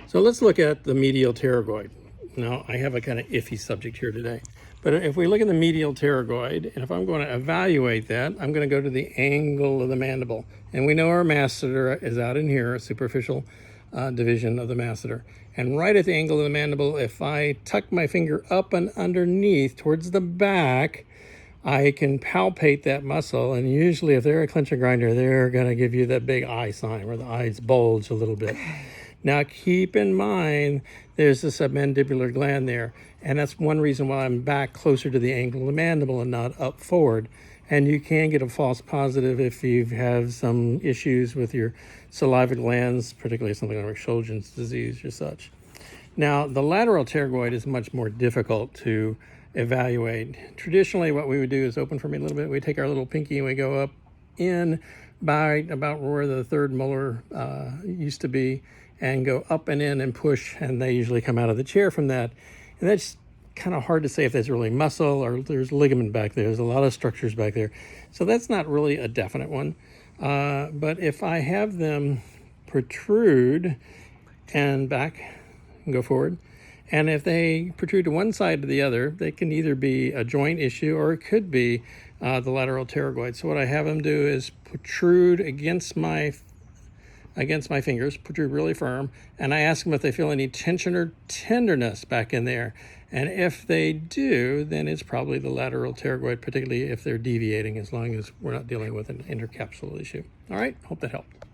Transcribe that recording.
So let's look at the medial pterygoid. Now, I have a kind of iffy subject here today. But if we look at the medial pterygoid, and if I'm going to evaluate that, I'm going to go to the angle of the mandible. And we know our masseter is out in here, a superficial division of the masseter. And right at the angle of the mandible, if I tuck my finger up and underneath towards the back, I can palpate that muscle, and usually if they're a clincher grinder, they're going to give you that big eye sign where the eyes bulge a little bit. Now keep in mind, there's the submandibular gland there, and that's one reason why I'm back closer to the angle of the mandible and not up forward. And you can get a false positive if you have some issues with your saliva glands, particularly something like Sjogren's disease or such. Now, the lateral pterygoid is much more difficult to evaluate. Traditionally, what we would do is open for me a little bit. We take our little pinky and we go up in by about where the third molar used to be, and go up and in and push, and they usually come out of the chair from that. And that's kind of hard to say if there's really muscle or there's ligament back there. There's a lot of structures back there. So that's not really a definite one. But if I have them protrude and back and go forward, and if they protrude to one side or the other, they can either be a joint issue or it could be the lateral pterygoid. So what I have them do is protrude against my fingers, protrude really firm, and I ask them if they feel any tension or tenderness back in there. And if they do, then it's probably the lateral pterygoid, particularly if they're deviating, as long as we're not dealing with an intercapsular issue. All right, hope that helped.